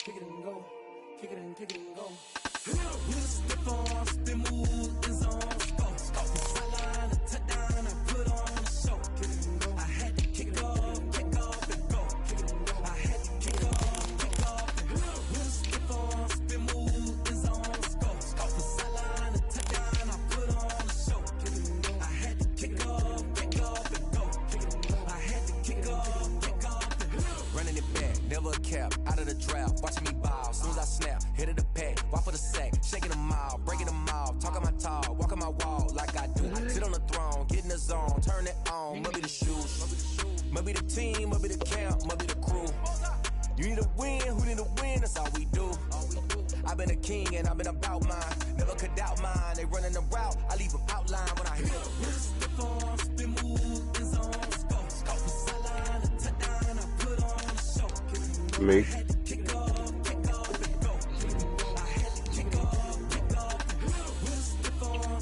kick it and go, kick it and go. With a stiff arm, spin move, in zone, scope. Sideline, a touchdown, I put on a show. Kick it and go. I had to kick off and go. Kick it and go. I had to kick off and go. With a stiff arm, spin move, in zone, scope. Sideline, a touchdown, I put on a show. Kick it and go. I had to kick off and go. Kick it and go. I had to kick off and go. Running it back, never a cap, out of the draft, watching me ball, soon as I snap, hit of the pack, walk for the sack, shaking them all, breaking them off, talking my talk, walking my wall like I do, sit on the throne, get in the zone, turn it on, maybe the shoes, maybe the team, maybe the camp, maybe the crew, you need a win, who need a win, that's all we do, I've been a king and I've been about mine, never could doubt mine, they running the route, I leave them outline when I hit them. Spin move, in zone, scope, sideline, a touchdown, I put on a show. Me.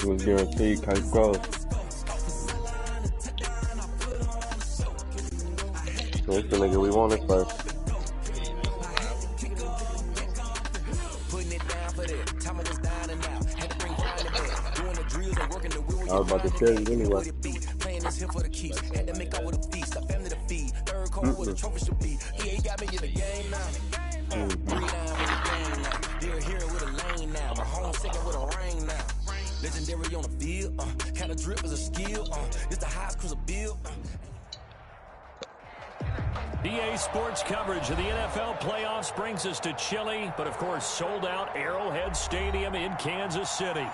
It was guaranteed Coach growth. So it's the nigga we wanted first. I was about to tell you anyway. Playing this here for the keeps. Had to make out with a feast. A family to feed. Third quarter with a trophy should be. EA got me in the game now. 3-9 with the game now. They're here with a lane now. My home second with a rain now. Legendary on the field. Kind of drip is a skill. It's the highest cruiser bill. EA Sports coverage of the NFL playoffs brings us to chilly, but of course sold out Arrowhead Stadium in Kansas City.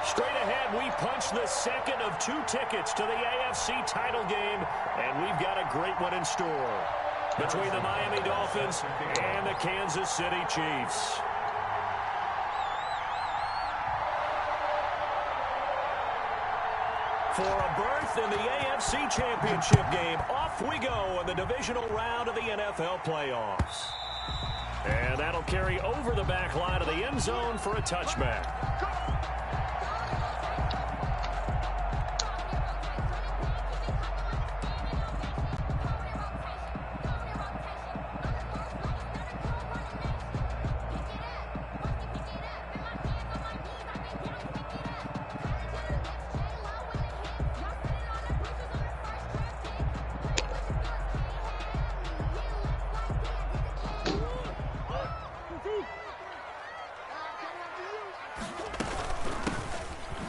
Straight ahead, we punch the second of 2 tickets to the AFC title game, and we've got a great one in store between the Miami Dolphins and the Kansas City Chiefs. For a berth in the AFC Championship game, off we go in the divisional round of the NFL playoffs. And that'll carry over the back line of the end zone for a touchback.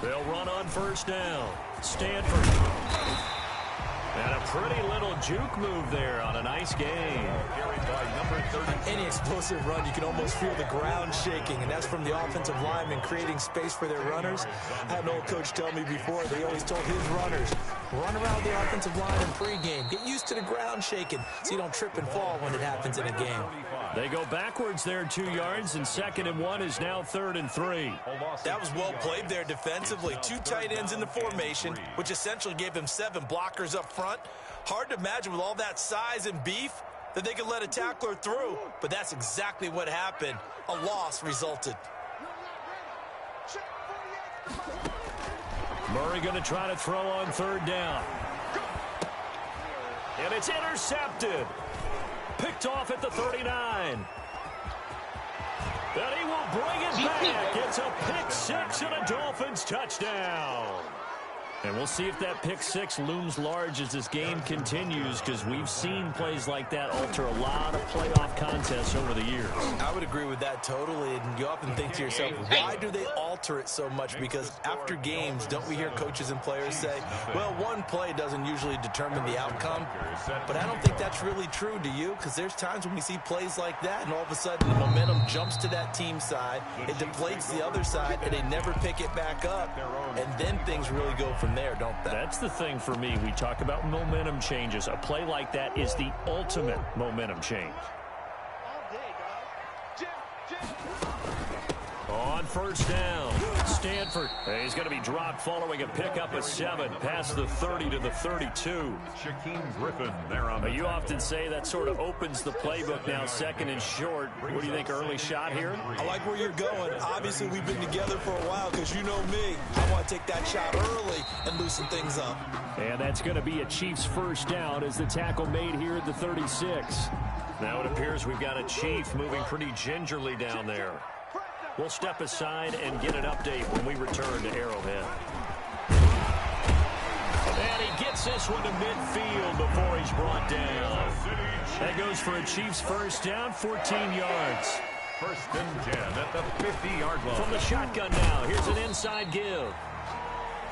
They'll run on first down. Stanford. And a pretty little juke move there on a nice game. Any explosive run, you can almost feel the ground shaking, and that's from the offensive linemen creating space for their runners. I had an old coach tell me before, they always told his runners, run around the offensive line in pregame. Get used to the ground shaking so you don't trip and fall when it happens in a game. They go backwards there 2 yards, and 2nd and 1 is now 3rd and 3. That was well played there defensively. 2 tight ends in the formation, which essentially gave them 7 blockers up front. Hard to imagine with all that size and beef that they could let a tackler through, but that's exactly what happened. A loss resulted. Murray going to try to throw on 3rd down. And it's intercepted. Picked off at the 39. And he will bring it back. It's a pick 6 and a Dolphins touchdown. And we'll see if that pick 6 looms large as this game continues, because we've seen plays like that alter a lot of playoff contests over the years. I would agree with that totally, and you often think to yourself, why do they alter it so much? Because after games, don't we hear coaches and players say, well, one play doesn't usually determine the outcome? But I don't think that's really true, do you? Because there's times when we see plays like that, and all of a sudden the momentum jumps to that team side, it deflates the other side, and they never pick it back up, and then things really go from there, don't they? That's the thing for me. We talk about momentum changes. A play like that is the ultimate momentum change. On first down, Stanford. He's going to be dropped following a pickup of 7 past the 30 to the 32. Shaquem Griffin there on the You often say that sort of opens the playbook now, 2nd and short. What do you think, early shot here? I like where you're going. Obviously, we've been together for a while because you know me. I want to take that shot early and loosen things up. And that's going to be a Chiefs first down as the tackle made here at the 36. Now it appears we've got a Chief moving pretty gingerly down there. We'll step aside and get an update when we return to Arrowhead. And he gets this one to midfield before he's brought down. That goes for a Chiefs first down, 14 yards. First and 10 at the 50-yard line. From the shotgun now, here's an inside give.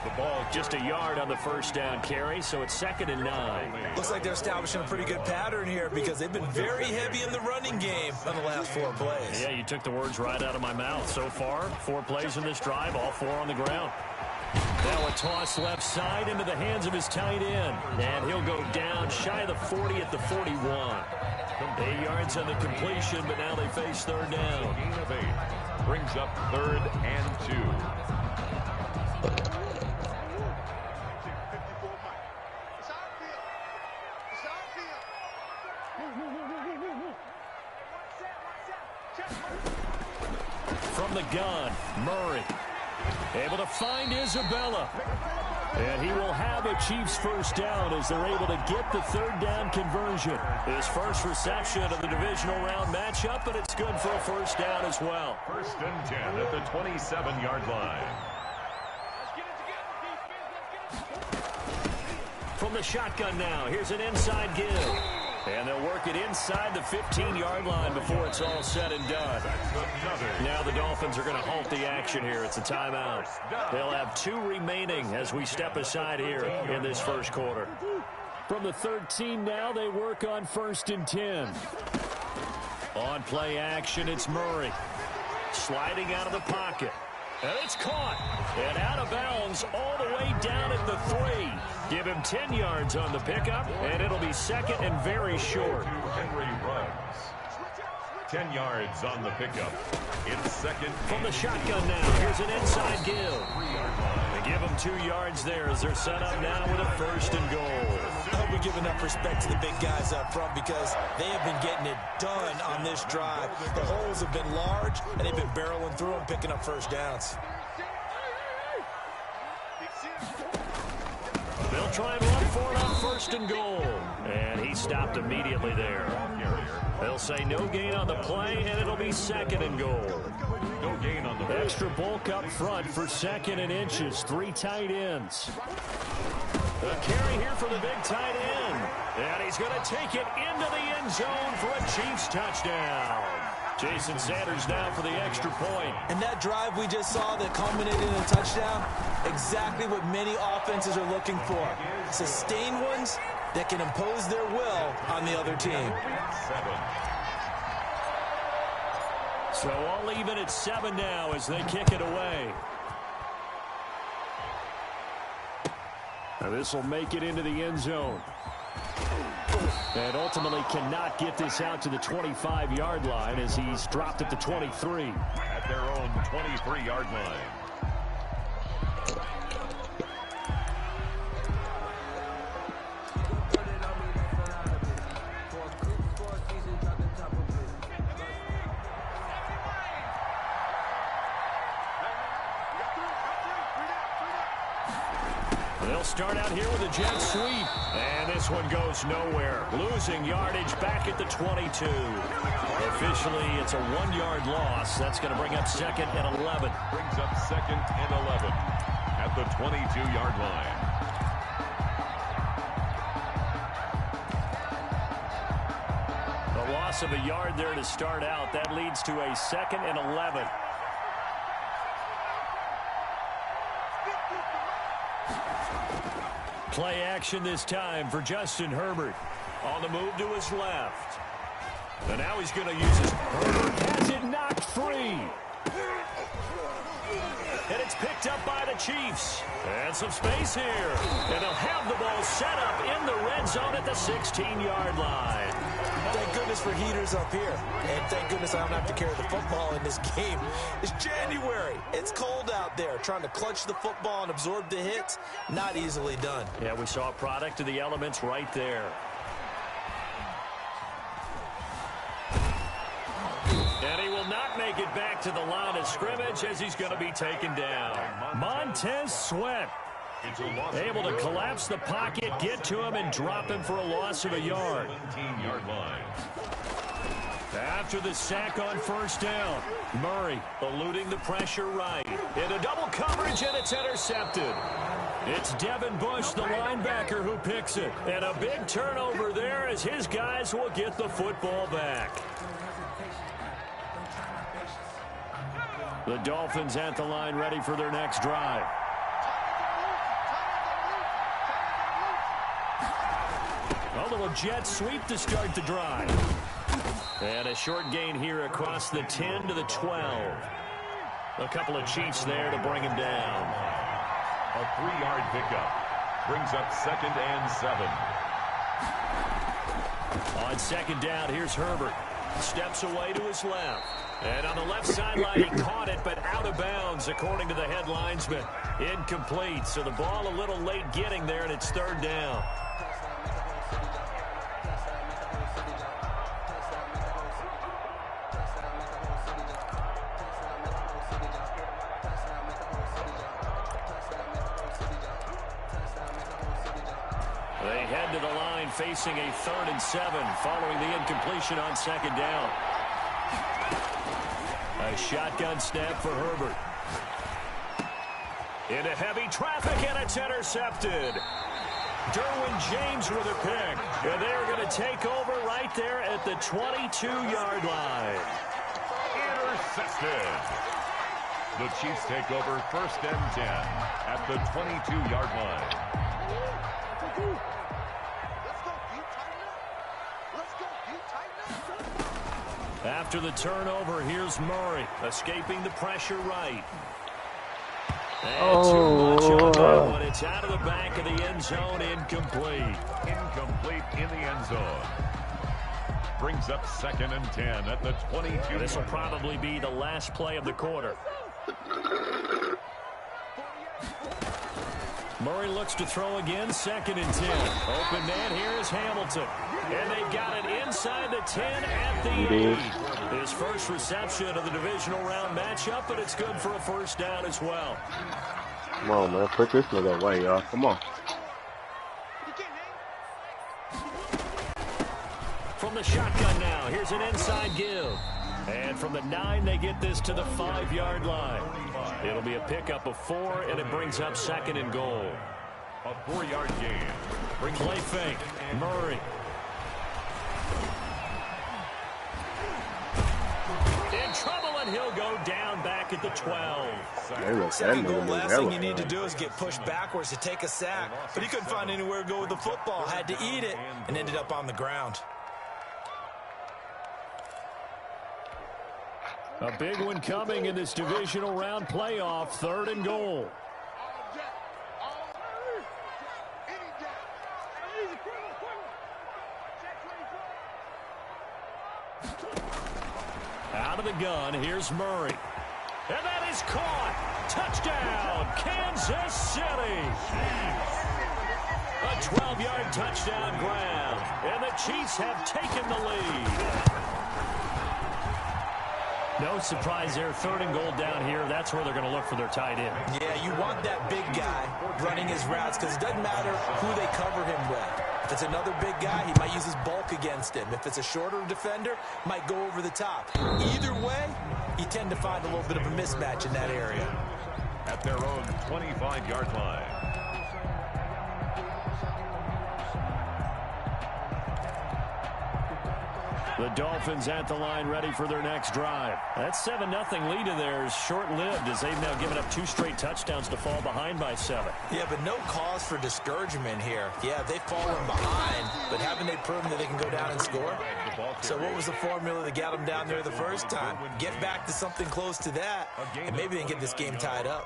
The ball just a yard on the first down carry, so it's 2nd and 9. Looks like they're establishing a pretty good pattern here because they've been very heavy in the running game on the last 4 plays. Yeah, you took the words right out of my mouth. So far, 4 plays in this drive, all 4 on the ground. Now a toss left side into the hands of his tight end. And he'll go down shy of the 40 at the 41. 8 yards on the completion, but now they face 3rd down. Gain of 8 brings up 3rd and 2. From the gun, Murray able to find Isabella. And he will have a Chiefs first down as they're able to get the 3rd down conversion. His first reception of the divisional round matchup, and it's good for a first down as well. First and 10 at the 27-yard line. From the shotgun now, here's an inside give. And they'll work it inside the 15-yard line before it's all said and done. Now the Dolphins are going to halt the action here. It's a timeout. They'll have 2 remaining as we step aside here in this first quarter. From the 13 now, they work on 1st and 10. On play action, it's Murray. Sliding out of the pocket. And it's caught. And out of bounds all the way down at the 3. Give him 10 yards on the pickup, and it'll be 2nd and very short. Henry runs. 10 yards on the pickup. It's 2nd. From the shotgun now, here's an inside give. They give him 2 yards there as they're set up now with a 1st and goal. I hope we give enough respect to the big guys up front because they have been getting it done on this drive. The holes have been large, and they've been barreling through them, picking up first downs. They'll try and run for it on 1st and goal. And he stopped immediately there. They'll say no gain on the play, and it'll be 2nd and goal. No gain on the play. Extra bulk up front for 2nd and inches. 3 tight ends. The carry here for the big tight end. And he's going to take it into the end zone for a Chiefs touchdown. Jason Sanders now for the extra point. And that drive we just saw that culminated in a touchdown, exactly what many offenses are looking for. Sustained ones that can impose their will on the other team. 7. So all even at 7 now as they kick it away. Now this will make it into the end zone. And ultimately cannot get this out to the 25-yard line as he's dropped at the 23. At their own 23-yard line. They'll start out here with a jet sweep. And this one goes nowhere. Losing yardage back at the 22. Officially, it's a 1-yard loss. That's going to bring up 2nd and 11. Brings up 2nd and 11 at the 22-yard line. A loss of a yard there to start out. That leads to a 2nd and 11. Play action this time for Justin Herbert. On the move to his left. And now he's going to use his... Herbert has it knocked free. And it's picked up by the Chiefs. And some space here. And they'll have the ball set up in the red zone at the 16-yard line. Thank goodness for heaters up here. And thank goodness I don't have to carry the football in this game. It's January. It's cold out there. Trying to clutch the football and absorb the hits, not easily done. Yeah, we saw a product of the elements right there. And he will not make it back to the line of scrimmage as he's going to be taken down. Montez Sweat Able to collapse the pocket, get to him, and drop him for a loss of a yard. 17-yard line. After the sack on first down, Murray eluding the pressure right. Into double coverage, and it's intercepted. It's Devin Bush, the linebacker, who picks it. And a big turnover there as his guys will get the football back. The Dolphins at the line, ready for their next drive. A little jet sweep to start the drive. And a short gain here across the 10 to the 12. A couple of Chiefs there to bring him down. A 3-yard pickup brings up 2nd and 7. On second down, here's Herbert. Steps away to his left. And on the left sideline, he caught it, but out of bounds, according to the head linesman. Incomplete, so the ball a little late getting there, and it's third down. They head to the line facing a 3rd and 7 following the incompletion on second down. A shotgun snap for Herbert. Into heavy traffic, and it's intercepted. Derwin James with a pick. And they're going to take over right there at the 22-yard line. Intercepted. The Chiefs take over 1st and 10 at the 22-yard line. After the turnover, here's Murray, escaping the pressure right. And too much on that one. It's out of the back of the end zone, incomplete. Incomplete in the end zone. Brings up 2nd and 10 at the 22. This will probably be the last play of the quarter. Murray looks to throw again, 2nd and 10. Open man, here is Hamilton. And they've got it inside the 10 at the 8. His first reception of the divisional round matchup, but it's good for a first down as well. Come on, man. Put this nigga away, y'all. Come on. From the shotgun now, here's an inside give. And from the 9, they get this to the 5-yard line. It'll be a pickup of 4, and it brings up 2nd and goal. A 4-yard gain. Play fake. Murray. In trouble, and he'll go down back at the 12. Second goal, last thing you need to do is get pushed backwards to take a sack. But he couldn't find anywhere to go with the football. Had to eat it and ended up on the ground. A big one coming in this divisional round playoff, 3rd and goal. Out of the gun, here's Murray. And that is caught. Touchdown, Kansas City. A 12-yard touchdown grab. And the Chiefs have taken the lead. No surprise there, 3rd and goal down here. That's where they're going to look for their tight end. Yeah, you want that big guy running his routes because it doesn't matter who they cover him with. If it's another big guy, he might use his bulk against him. If it's a shorter defender, might go over the top. Either way, you tend to find a little bit of a mismatch in that area. At their own 25-yard line. The Dolphins at the line, ready for their next drive. That 7-0 lead of theirs short-lived as they've now given up 2 straight touchdowns to fall behind by 7. Yeah, but no cause for discouragement here. Yeah, they've fallen behind, but haven't they proven that they can go down and score? So what was the formula that got them down there the first time? Get back to something close to that, and maybe they can get this game tied up.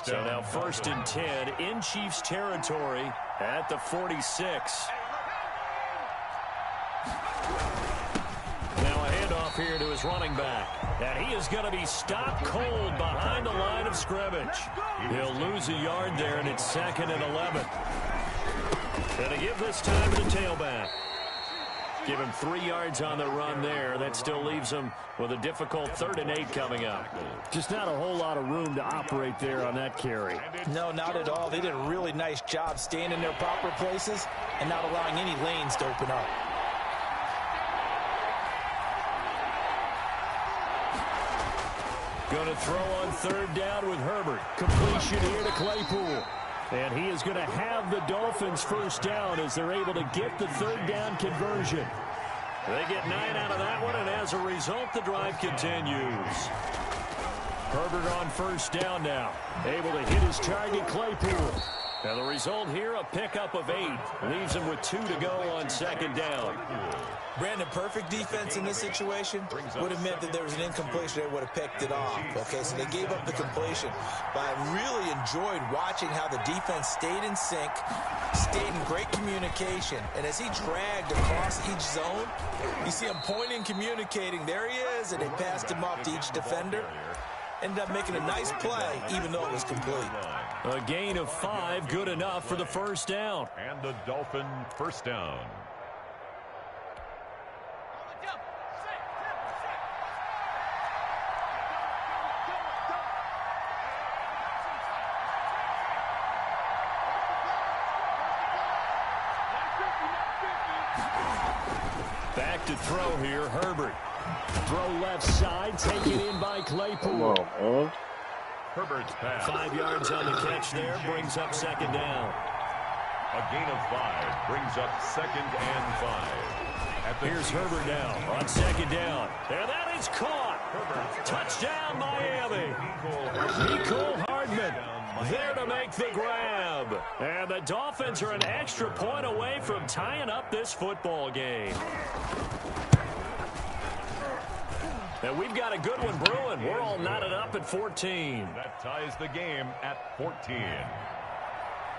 So now 1st and 10 in Chiefs territory at the 46. Now a handoff here to his running back. And he is going to be stopped cold behind the line of scrimmage. He'll lose a yard there, and it's 2nd and 11. And to give this time to the tailback. Give him 3 yards on the run there. That still leaves him with a difficult 3rd and 8 coming up. Just not a whole lot of room to operate there on that carry. No, not at all. They did a really nice job staying in their proper places and not allowing any lanes to open up. Going to throw on 3rd down with Herbert. Completion here to Claypool. And he is going to have the Dolphins 1st down as they're able to get the 3rd down conversion. They get 9 out of that one, and as a result, the drive continues. Herbert on 1st down now. Able to hit his target, Claypool. And the result here, a pickup of 8. Leaves him with 2 to go on 2nd down. Brandon, perfect defense in this situation would have meant that there was an incompletion. They would have picked it off. Okay, so they gave up the completion. But I really enjoyed watching how the defense stayed in sync, stayed in great communication. And as he dragged across each zone, you see him pointing, communicating. There he is, and they passed him off to each defender. Ended up making a nice play, even though it was complete. A gain of 5, good enough for the 1st down. And the Dolphin 1st down. Back to throw here, Herbert. Throw left side, taken in by Claypool. Come on, man. Herbert's pass. 5 yards on the catch there, brings up 2nd down. A gain of 5 brings up 2nd and 5. Here's Herbert now on 2nd down. And that is caught. Touchdown, Miami. Mecole Hardman there to make the grab. And the Dolphins are an extra point away from tying up this football game. And we've got a good one brewing. We're all knotted up at 14. That ties the game at 14.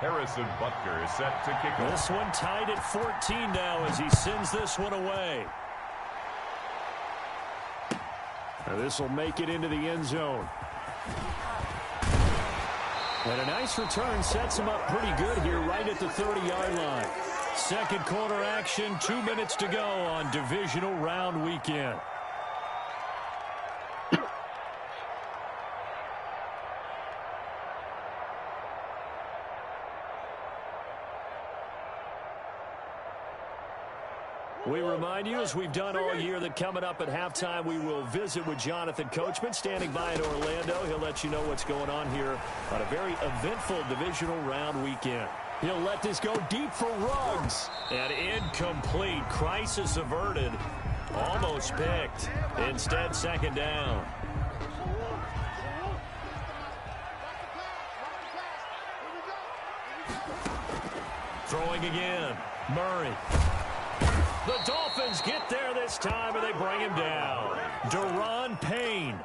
Harrison Butker is set to kick off. This one tied at 14 now as he sends this one away. And this will make it into the end zone. And a nice return sets him up pretty good here right at the 30-yard line. 2nd quarter action, 2 minutes to go on divisional round weekend. We remind you, as we've done all year, that coming up at halftime, we will visit with Jonathan Coachman, standing by in Orlando. He'll let you know what's going on here on a very eventful divisional round weekend. He'll let this go deep for Ruggs. And incomplete. Crisis averted. Almost picked. Instead, 2nd down. Throwing again. Murray. The Dolphins get there this time, and they bring him down. Deron Payne,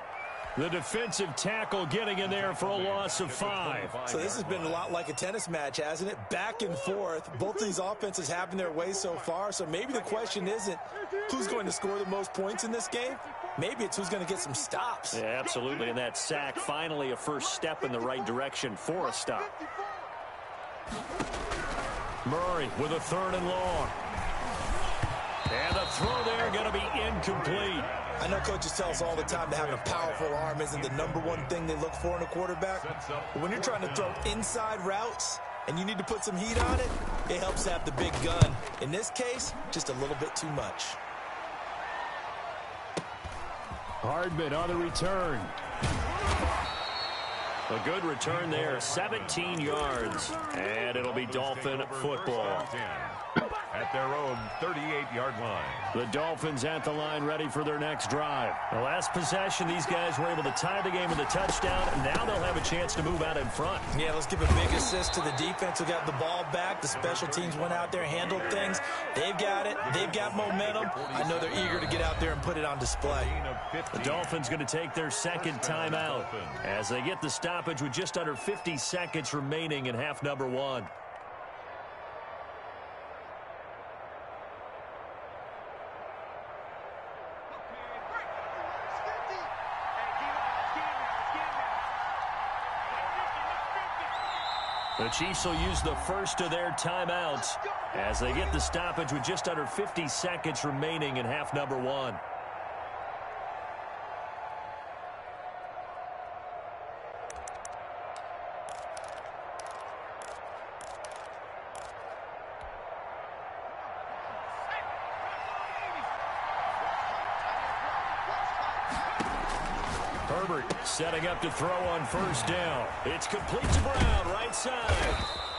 the defensive tackle, getting in there for a loss of 5. So this has been a lot like a tennis match, hasn't it? Back and forth. Both of these offenses having their way so far. So maybe the question isn't who's going to score the most points in this game. Maybe it's who's going to get some stops. Yeah, absolutely. And that sack, finally a first step in the right direction for a stop. Murray with a 3rd and long. And the throw there going to be incomplete. I know coaches tell us all the time that having a powerful arm isn't the #1 thing they look for in a quarterback. But when you're trying to throw inside routes and you need to put some heat on it, it helps to have the big gun. In this case, just a little bit too much. Hardman on the return. A good return there, 17 yards. And it'll be Dolphin football. At their own 38-yard line. The Dolphins at the line, ready for their next drive. The last possession, these guys were able to tie the game with a touchdown, and now they'll have a chance to move out in front. Yeah, let's give a big assist to the defense who got the ball back. The special teams went out there, handled things. They've got it. They've got momentum. I know they're eager to get out there and put it on display. The Dolphins going to take their 2nd timeout as they get the stoppage with just under 50 seconds remaining in half number 1. The Chiefs will use the first of their timeouts as they get the stoppage with just under 50 seconds remaining in half number one. Herbert setting up to throw on first down. It's complete to Brown, right side.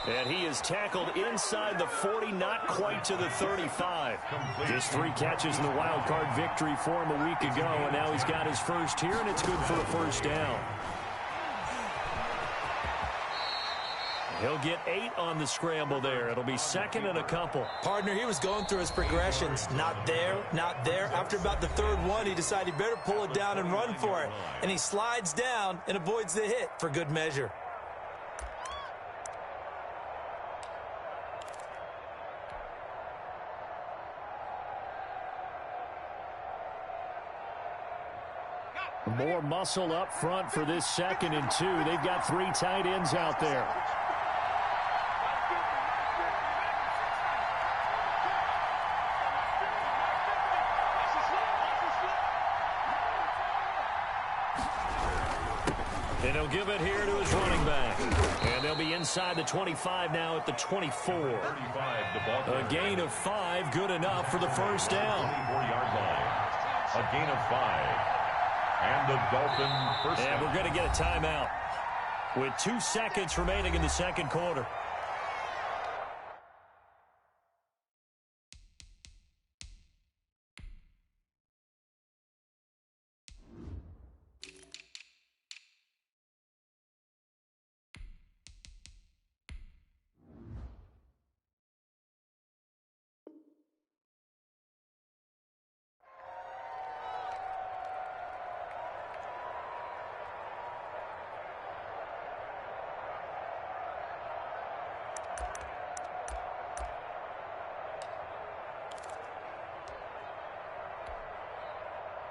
And he is tackled inside the 40, not quite to the 35. Just 3 catches in the wild card victory for him a week ago, and now he's got his first here, and it's good for a first down. He'll get 8 on the scramble there. It'll be second and a couple. Partner, he was going through his progressions. Not there, not there. After about the third one, he decided he better pull it down and run for it. And he slides down and avoids the hit for good measure. More muscle up front for this 2nd and 2. They've got 3 tight ends out there. And he'll give it here to his running back. And they'll be inside the 25 now at the 24. A gain of 5, good enough for the first down. 24-yard line. A gain of 5. And the Dolphin first down. And we're going to get a timeout with 2 seconds remaining in the second quarter.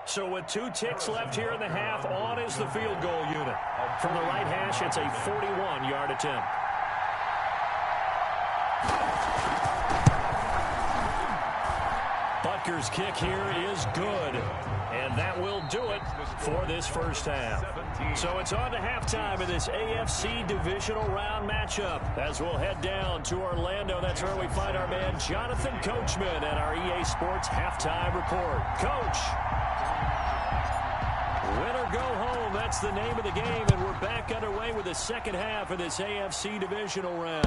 So with 2 ticks left here in the half, on is the field goal unit. From the right hash, it's a 41-yard attempt. Butker's kick here is good. And that will do it for this first half. So it's on to halftime in this AFC divisional round matchup. As we'll head down to Orlando, that's where we find our man Jonathan Coachman at our EA Sports halftime report. Coach. Win or go home, that's the name of the game, and we're back underway with the second half of this AFC divisional round.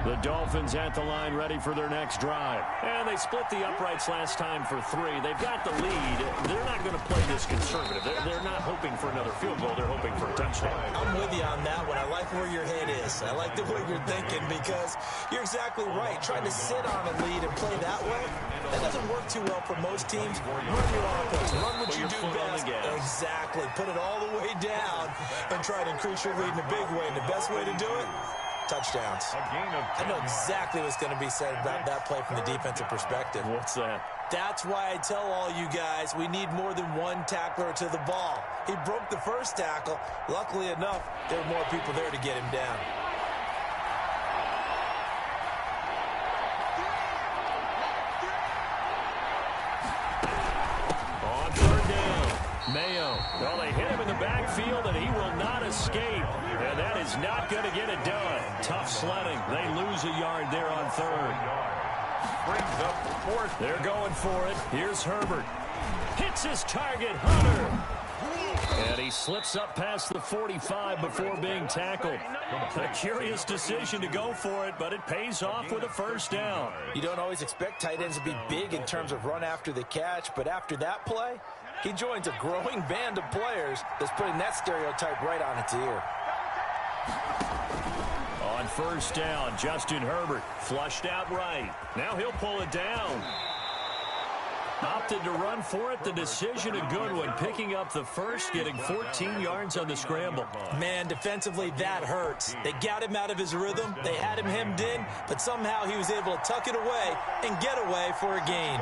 The Dolphins at the line ready for their next drive. And they split the uprights last time for 3. They've got the lead. They're not going to play this conservative. They're not hoping for another field goal. They're hoping for a touchdown. I'm with you on that one. I like where your head is. I like the way you're thinking because you're exactly right. Trying to sit on a lead and play that way, that doesn't work too well for most teams. Run your offense. Run what you do best. Exactly. Put it all the way down and try to increase your lead in a big way. And the best way to do it? Touchdowns. I know exactly what's going to be said about that play from the defensive perspective. What's that? That's why I tell all you guys we need more than one tackler to the ball. He broke the first tackle. Luckily enough, there were more people there to get him down. On third down, Mayo. Well, they hit him in the backfield, and he will not escape. And that is not going to get it done. Tough sledding. They lose a yard there on third. Brings up fourth. They're going for it. Here's Herbert. Hits his target, Hunter. And he slips up past the 45 before being tackled. A curious decision to go for it, but it pays off with a first down. You don't always expect tight ends to be big in terms of run after the catch, but after that play, he joins a growing band of players that's putting that stereotype right on its ear. On first down, Justin Herbert flushed out right. Now he'll pull it down. Opted to run for it. The decision a good one. Picking up the first, getting 14 yards on the scramble. Man, defensively, that hurts. They got him out of his rhythm. They had him hemmed in, but somehow he was able to tuck it away and get away for a gain.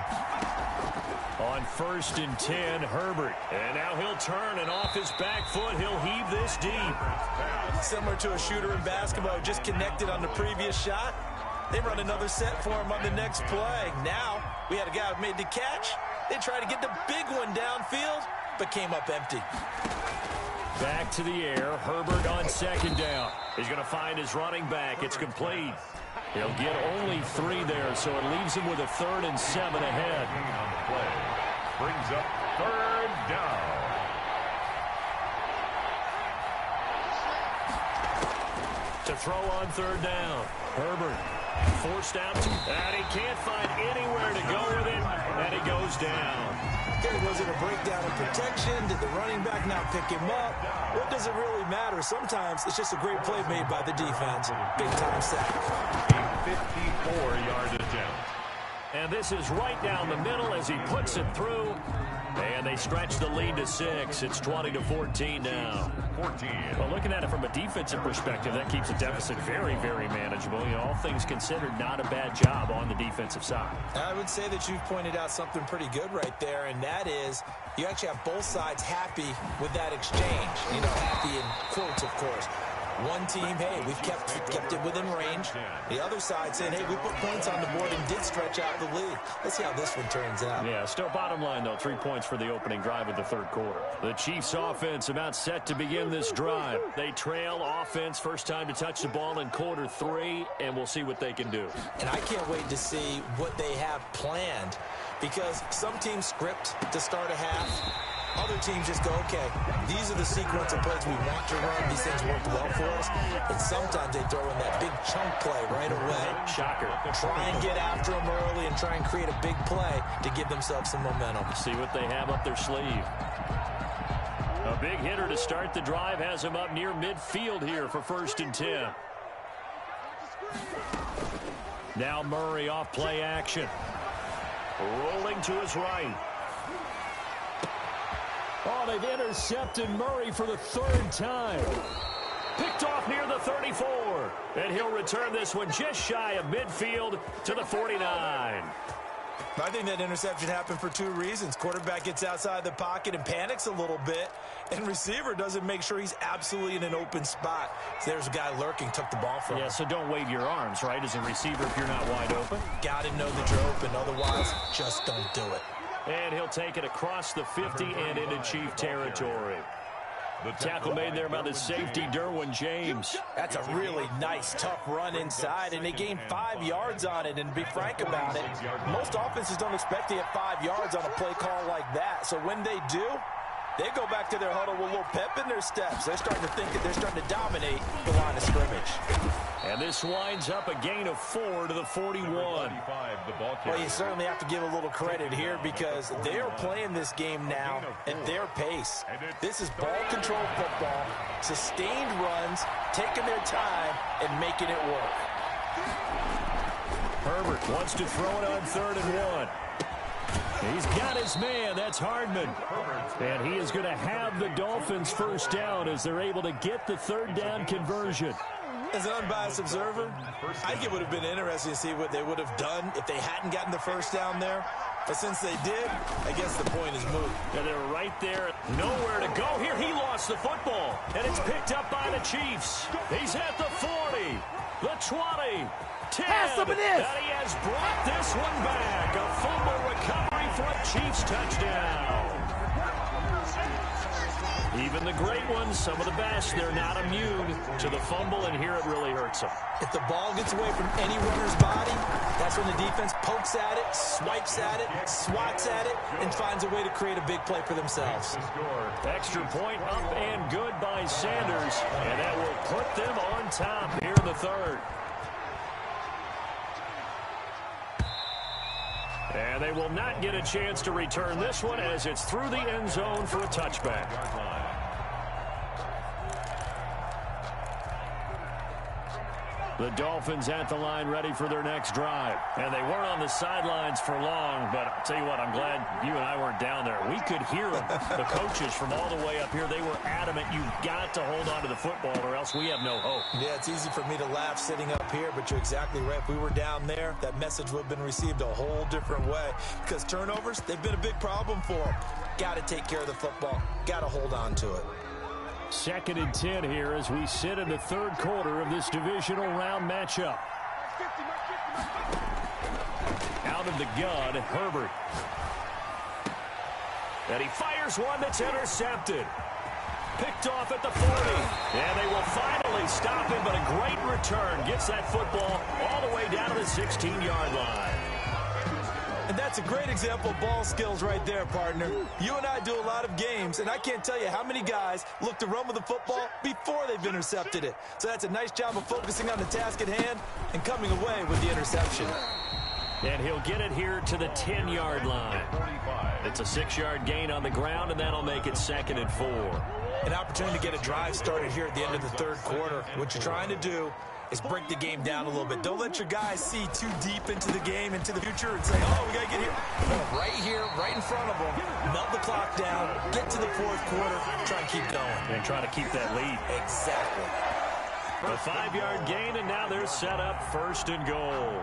On 1st and 10, Herbert. And now he'll turn, and off his back foot, he'll heave this deep. Similar to a shooter in basketball, just connected on the previous shot. They run another set for him on the next play. Now, we had a guy who made the catch. They tried to get the big one downfield, but came up empty. Back to the air. Herbert on 2nd down. He's going to find his running back. It's complete. He'll get only 3 there, so it leaves him with a 3rd and 7 ahead. On the play. Brings up 3rd down. To throw on 3rd down. Herbert forced out, and he can't find anywhere to go with it, and he goes down. Okay, was it a breakdown in protection? Did the running back not pick him up? What does it really matter? Sometimes it's just a great play made by the defense. Big-time sack. A 54-yard attempt. And this is right down the middle as he puts it through. And they stretch the lead to 6. It's 20-14 now. 14. Well, looking at it from a defensive perspective, that keeps the deficit very, very manageable. You know, all things considered, not a bad job on the defensive side. I would say that you've pointed out something pretty good right there, and that is you actually have both sides happy with that exchange. You know, happy in quotes, of course. One team, hey, we've kept it within range. The other side saying, hey, we put points on the board and did stretch out the lead. Let's see how this one turns out. Yeah, still bottom line, though, 3 points for the opening drive of the 3rd quarter. The Chiefs offense about set to begin this drive. They trail offense, first time to touch the ball in quarter 3, and we'll see what they can do. And I can't wait to see what they have planned, because some teams script to start a half. Other teams just go, okay, these are the sequence of plays we want to run. These things work well for us. And sometimes they throw in that big chunk play right away. Shocker. Try and get after them early and try and create a big play to give themselves some momentum. See what they have up their sleeve. A big hitter to start the drive has him up near midfield here for 1st and 10. Now Murray off play action. Rolling to his right. Oh, they've intercepted Murray for the 3rd time. Picked off near the 34. And he'll return this one just shy of midfield to the 49. I think that interception happened for 2 reasons. Quarterback gets outside the pocket and panics a little bit, and receiver doesn't make sure he's absolutely in an open spot. So there's a guy lurking, took the ball from him. Yeah, so don't wave your arms, right, as a receiver if you're not wide open. Got to know that you're open, otherwise just don't do it. And he'll take it across the 50 and into Chief territory. The tackle made there by the safety, Derwin James. That's a really nice, tough run inside, and they gained 5 yards on it. And to be frank about it, most offenses don't expect to get 5 yards on a play call like that. So when they do, they go back to their huddle with a little pep in their steps. They're starting to think that they're starting to dominate the line of scrimmage. And this winds up a gain of 4 to the 41. Well, you certainly have to give a little credit here because they are playing this game now at their pace. This is ball control football, sustained runs, taking their time, and making it work. Herbert wants to throw it on 3rd and 1. He's got his man. That's Hardman. And he is going to have the Dolphins first down as they're able to get the 3rd down conversion. As an unbiased observer, I think it would have been interesting to see what they would have done if they hadn't gotten the first down there. But since they did, I guess the point is moot. Yeah, they're right there. Nowhere to go. Here he lost the football. And it's picked up by the Chiefs. He's at the 40, the 20, 10. And he has brought this one back. A fumble recovery for a Chiefs touchdown. Even the great ones, some of the best, they're not immune to the fumble, and here it really hurts them. If the ball gets away from any runner's body, that's when the defense pokes at it, swipes at it, swats at it, and finds a way to create a big play for themselves. Extra point up and good by Sanders, and that will put them on top here in the 3rd. And they will not get a chance to return this one as it's through the end zone for a touchback. The Dolphins at the line ready for their next drive. And they weren't on the sidelines for long, but I'll tell you what, I'm glad you and I weren't down there. We could hear them. The coaches from all the way up here, they were adamant, you've got to hold on to the football or else we have no hope. Yeah, it's easy for me to laugh sitting up here, but you're exactly right. If we were down there, that message would have been received a whole different way. Because turnovers, they've been a big problem for them. Got to take care of the football. Got to hold on to it. 2nd and 10 here as we sit in the third quarter of this divisional round matchup. Out of the gun, Herbert. And he fires one that's intercepted. Picked off at the 40. And they will finally stop him, but a great return. Gets that football all the way down to the 16-yard line. And that's a great example of ball skills right there, partner. You and I do a lot of games, and I can't tell you how many guys look to run with the football before they've intercepted it. So that's a nice job of focusing on the task at hand and coming away with the interception. And he'll get it here to the 10-yard line. It's a 6-yard gain on the ground, and that'll make it 2nd and 4. An opportunity to get a drive started here at the end of the third quarter. What you're trying to do is break the game down a little bit. Don't let your guys see too deep into the game, into the future, and say, oh, we got to get here. No, right here, right in front of them. Melt the clock down, get to the fourth quarter, try and keep going. And try to keep that lead. Exactly. A 5-yard gain, and now they're set up 1st and goal.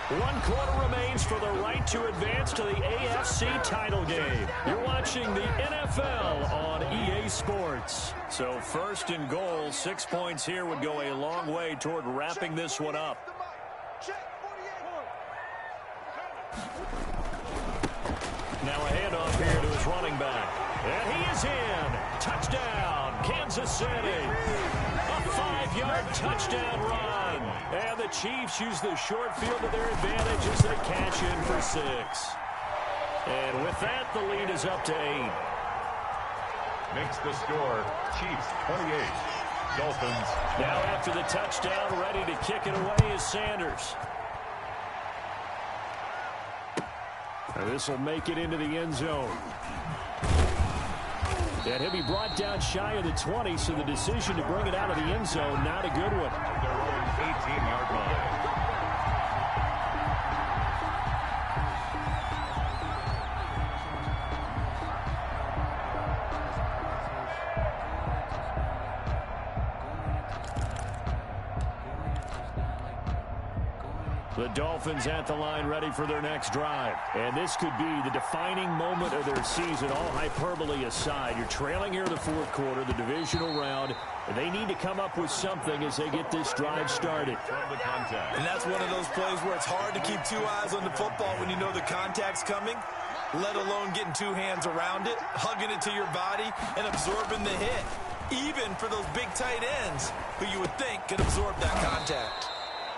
1 quarter remains for the right to advance to the AFC title game. You're watching the NFL on EA Sports. So 1st and goal, 6 points here would go a long way toward wrapping this one up. Now a handoff here to his running back. And he is in. Touchdown, Kansas City. A 5-yard touchdown run. And the Chiefs use the short field to their advantage as they cash in for 6. And with that, the lead is up to 8. Makes the score Chiefs 28, Dolphins. Now after the touchdown, ready to kick it away is Sanders. And this will make it into the end zone. And he'll be brought down shy of the 20, so the decision to bring it out of the end zone, not a good one. Their own 18-yard line. The Dolphins at the line ready for their next drive. And this could be the defining moment of their season, all hyperbole aside. You're trailing here in the fourth quarter, the divisional round. And they need to come up with something as they get this drive started. And that's one of those plays where it's hard to keep 2 eyes on the football when you know the contact's coming, let alone getting 2 hands around it, hugging it to your body, and absorbing the hit. Even for those big tight ends who you would think can absorb that contact.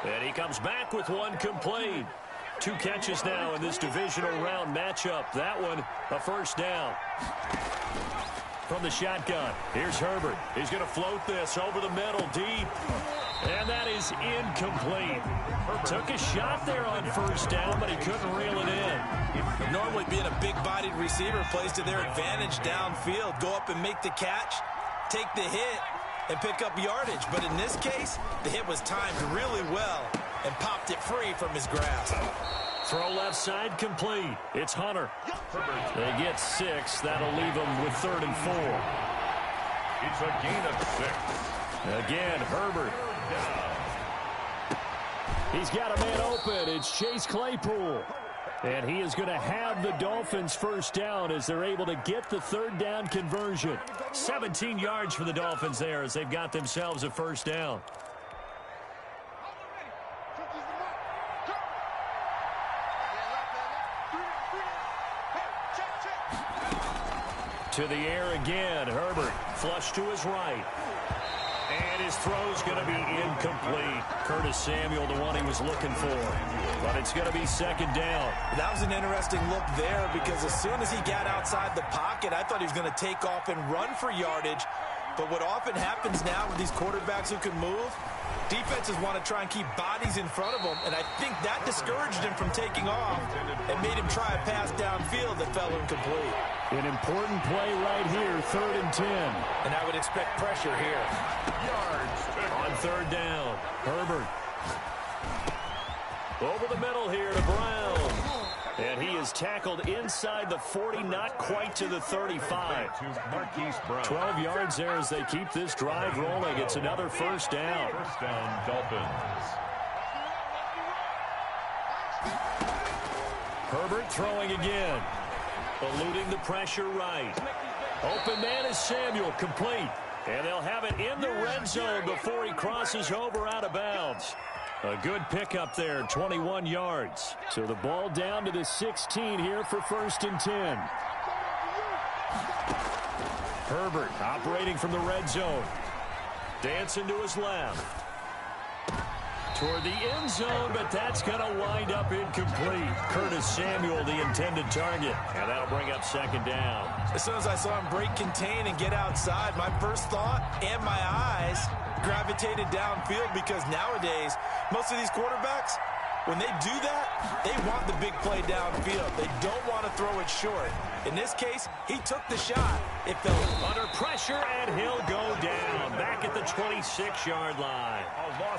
And he comes back with 1 complete. 2 catches now in this divisional round matchup. That one, a 1st down. From the shotgun, here's Herbert. He's going to float this over the middle, deep. And that is incomplete. Took a shot there on 1st down, but he couldn't reel it in. Normally being a big-bodied receiver plays to their advantage downfield. Go up and make the catch, take the hit, and pick up yardage. But in this case, the hit was timed really well and popped it free from his grasp. Throw left side complete. It's Hunter. They get 6. That'll leave them with 3rd and 4. It's a gain of 6. Again, Herbert. He's got a man open. It's Chase Claypool. And he is going to have the Dolphins 1st down as they're able to get the 3rd down conversion. 17 yards for the Dolphins there as they've got themselves a 1st down. To the air again. Herbert flush to his right. And his throw's going to be incomplete. Curtis Samuel, the one he was looking for. But it's going to be 2nd down. That was an interesting look there because as soon as he got outside the pocket, I thought he was going to take off and run for yardage. But what often happens now with these quarterbacks who can move, defenses want to try and keep bodies in front of them, and I think that discouraged him from taking off and made him try a pass downfield that fell incomplete. An important play right here, 3rd and 10. And I would expect pressure here. On 3rd down, Herbert. Over the middle here to Brown. And he is tackled inside the 40, not quite to the 35. 12 yards there as they keep this drive rolling. It's another 1st down. 1st down, Dolphins. Herbert throwing again. Eluding the pressure right. Open man is Samuel, complete. And they'll have it in the red zone before he crosses over out of bounds. A good pickup there, 21 yards. So the ball down to the 16 here for 1st and 10. Herbert operating from the red zone. Dancing to his left. Toward the end zone, but that's going to wind up incomplete. Curtis Samuel, the intended target. And that'll bring up 2nd down. As soon as I saw him break contain and get outside, my first thought and my eyes gravitated downfield, because nowadays, most of these quarterbacks, when they do that, they want the big play downfield. They don't want to throw it short. In this case, he took the shot. It fell under pressure, and he'll go down back at the 26-yard line.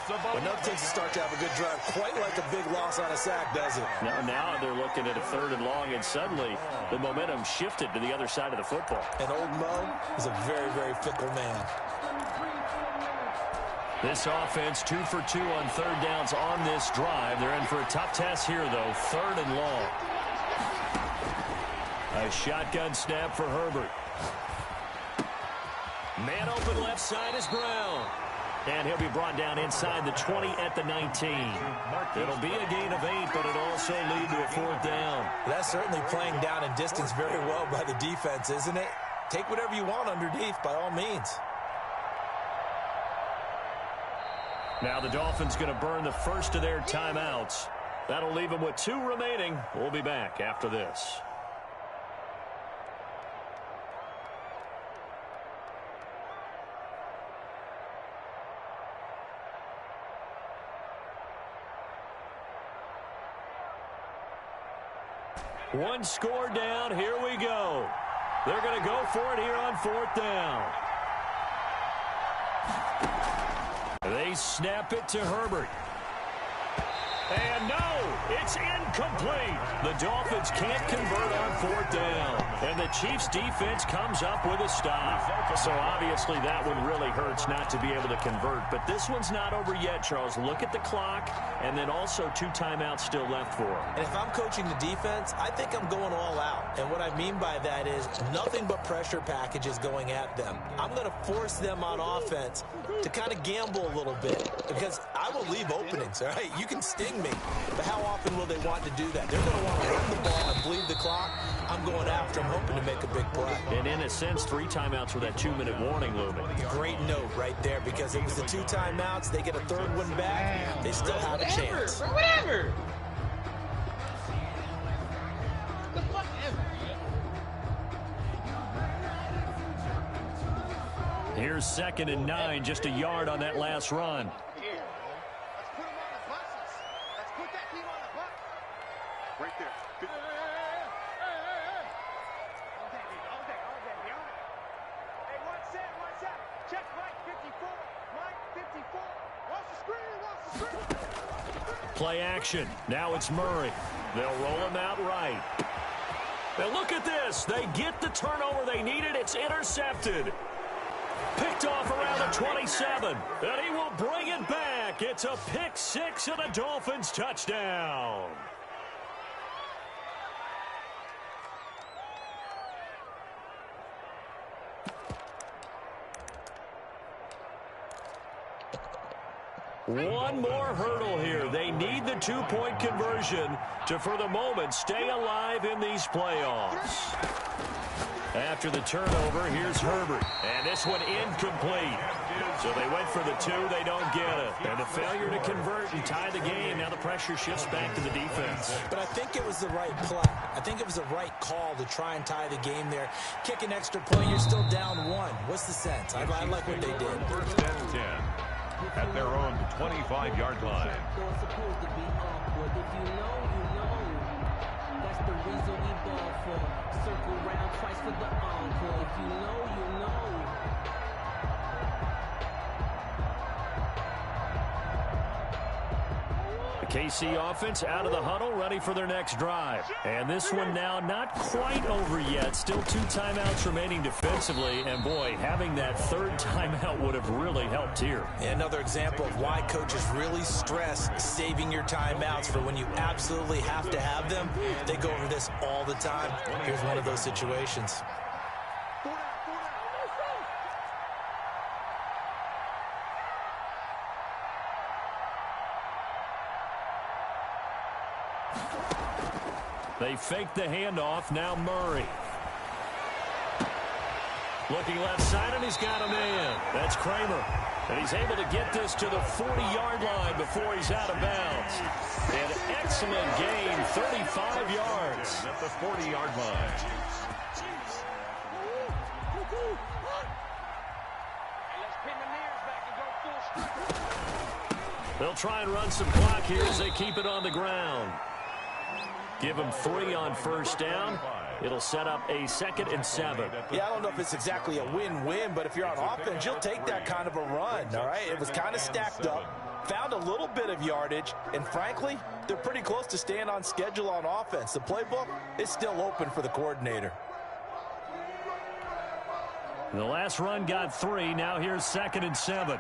But nothing takes a start to have a good drive, quite like a big loss on a sack, does it? Now they're looking at a 3rd and long, and suddenly the momentum shifted to the other side of the football. And old Mo is a very, very fickle man. This offense 2 for 2 on 3rd downs on this drive. They're in for a tough test here, though. 3rd and long. A shotgun snap for Herbert. Man open left side is Brown. And he'll be brought down inside the 20 at the 19. It'll be a gain of 8, but it'll also lead to a 4th down. That's certainly playing down in distance very well by the defense, isn't it? Take whatever you want underneath, by all means. Now the Dolphins going to burn the first of their timeouts. That'll leave them with 2 remaining. We'll be back after this. One score down. Here we go. They're going to go for it here on 4th down. They snap it to Herbert. And no, it's incomplete. The Dolphins can't convert on 4th down. And the Chiefs defense comes up with a stop. So obviously that one really hurts not to be able to convert. But this one's not over yet, Charles. Look at the clock, and then also 2 timeouts still left for them. And if I'm coaching the defense, I think I'm going all out. And what I mean by that is nothing but pressure packages going at them. I'm going to force them on offense to kind of gamble a little bit, because I will leave openings, all right? You can sting me, but how often will they want to do that? They're going to want to run the ball and bleed the clock. I'm going after them, hoping to make a big play. And in a sense, 3 timeouts with that 2-minute warning looming. Great note right there, because it was the 2 timeouts. They get a 3rd one back. They still have a chance. Whatever. Here's 2nd and 9, just a yard on that last run. Here. Let's put them on the buses. Let's put that team on the bus. Right there. Hey, one set. Check Mike 54. Mike 54. Watch the screen. Watch the screen. Play action. Now it's Murray. They'll roll him out right. Now look at this. They get the turnover they needed. It's intercepted. Picked off around the 27, and he will bring it back. It's a pick 6 and a Dolphins touchdown. One more hurdle here. They need the 2-point conversion to, for the moment, stay alive in these playoffs. After the turnover, here's Herbert. And this one incomplete. So they went for the 2, they don't get it. And the failure to convert and tie the game. Now the pressure shifts back to the defense. But I think it was the right play. I think it was the right call to try and tie the game there. Kick an extra point, you're still down 1. What's the sense? I like what they did. 1st and 10 at their own 25-yard line. That's the reason we ball for. Circle round twice for the encore. If you know, you know. KC offense out of the huddle, ready for their next drive. And this one now not quite over yet. Still 2 timeouts remaining defensively. And, boy, having that 3rd timeout would have really helped here. Another example of why coaches really stress saving your timeouts for when you absolutely have to have them. They go over this all the time. Here's one of those situations. They fake the handoff. Now Murray. Looking left side, and he's got a man. That's Kramer. And he's able to get this to the 40-yard line before he's out of bounds. An excellent gain, 35 yards. At the 40-yard line. They'll try and run some clock here as they keep it on the ground. Give them 3 on first down. It'll set up a 2nd and 7. Yeah, I don't know if it's exactly a win-win, but if you're on offense, you'll take that kind of a run, all right? It was kind of stacked up, found a little bit of yardage, and frankly, they're pretty close to staying on schedule on offense. The playbook is still open for the coordinator. The last run got 3. Now here's 2nd and 7.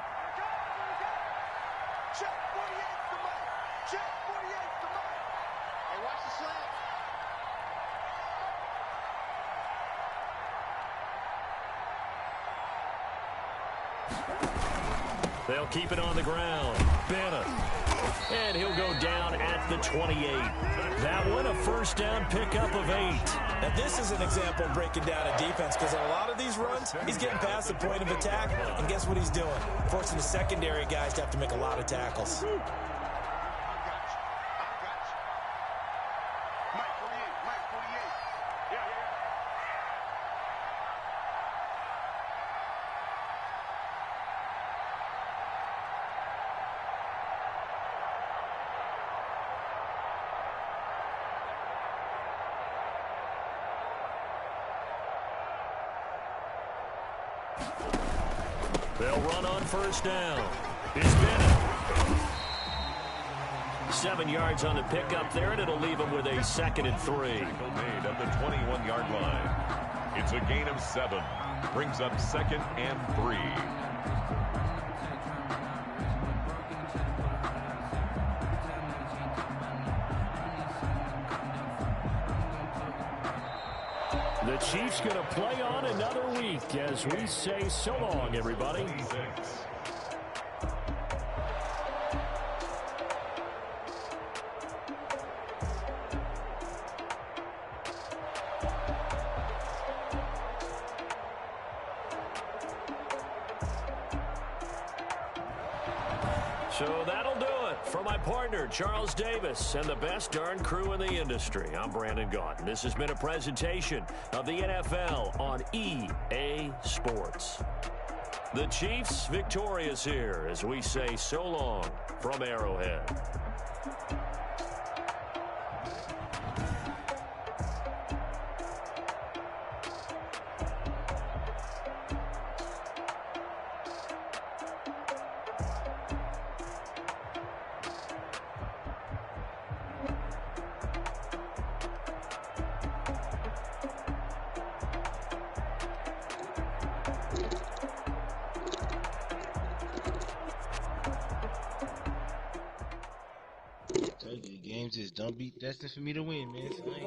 They'll keep it on the ground. Bennett. And he'll go down at the 28. That one a first down pickup of 8. Now this is an example of breaking down a defense, because in a lot of these runs, he's getting past the point of attack, and guess what he's doing? Forcing the secondary guys to have to make a lot of tackles. They'll run on first down. It's Bennett. 7 yards on the pickup there, and it'll leave him with a 2nd and 3. Tackle made at the 21-yard line. It's a gain of 7. Brings up 2nd and 3. The Chiefs going to play on another week as we say so long, everybody. So that'll do it for my partner, Charles Davis, and the best darn crew in the industry. I'm Brandon Gaudin. This has been a presentation of the NFL on EA Sports. The Chiefs victorious here as we say so long from Arrowhead. Games just don't be destined for me to win, man. So I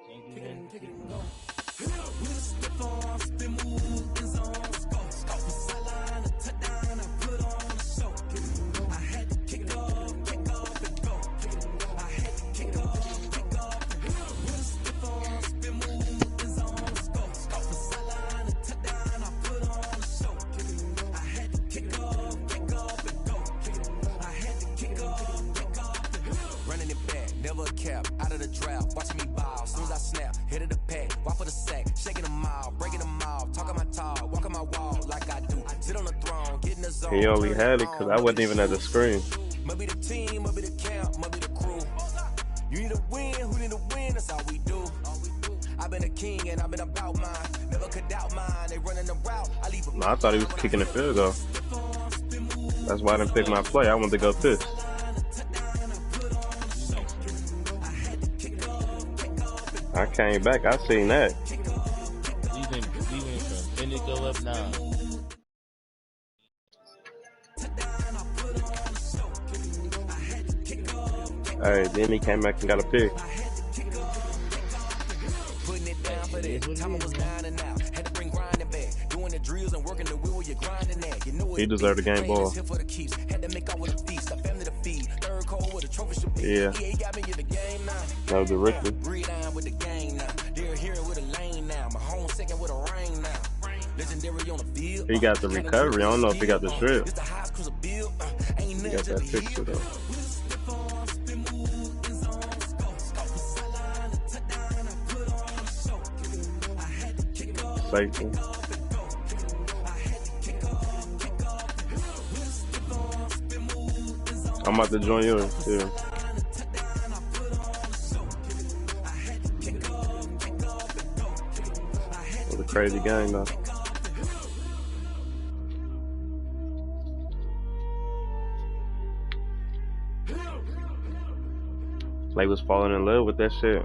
can't do nothing. Out of the drought, watching me ball. Soon as I snap, hit of the pack, walk for the sack, shaking them all, breaking them all, talking my talk, walking my wall like I do. Sit on the throne, getting the zone. He only had it because I wasn't even at the screen. Maybe the team, maybe the camp, maybe the crew. You need a win, who need a win? That's all we do. king and I've been about mine. Never could doubt mine. They running the route. I leave No, I thought he was kicking the field goal. That's why I didn't pick my play. I wanted to go this. I came back. I seen that. We went from Pinnacle up now. Hey, then he came back and got a pick. Putting it down for that. Time was down and out. Had to bring grinding back. Doing the drills and working the wheel, you're grinding that. You know he deserved the game ball. Had to make out with a feast. A family to feed. Third cold with a trophy should be. Yeah. Got me in the game now. That was the Ricky. Breathe down with the game now. They're here with a lane now. My home second with a rain now. Legendary on the field. He got the recovery. I don't know if he got the strip. He got that picture though. Safety. I'm about to join yours too. What a crazy game though. They was falling in love with that shit.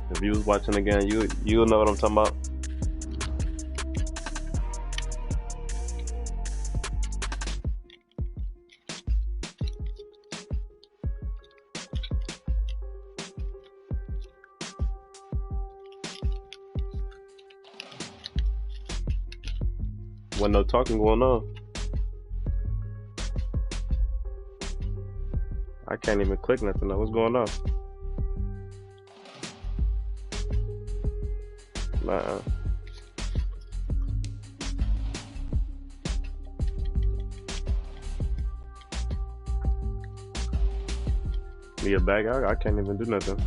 If you was watching again, you'll know what I'm talking about. Wasn't no talking going on. I can't even click nothing. What's going on? Nah. Me a bag? I can't even do nothing.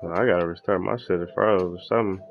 I gotta restart my shit. It froze or something.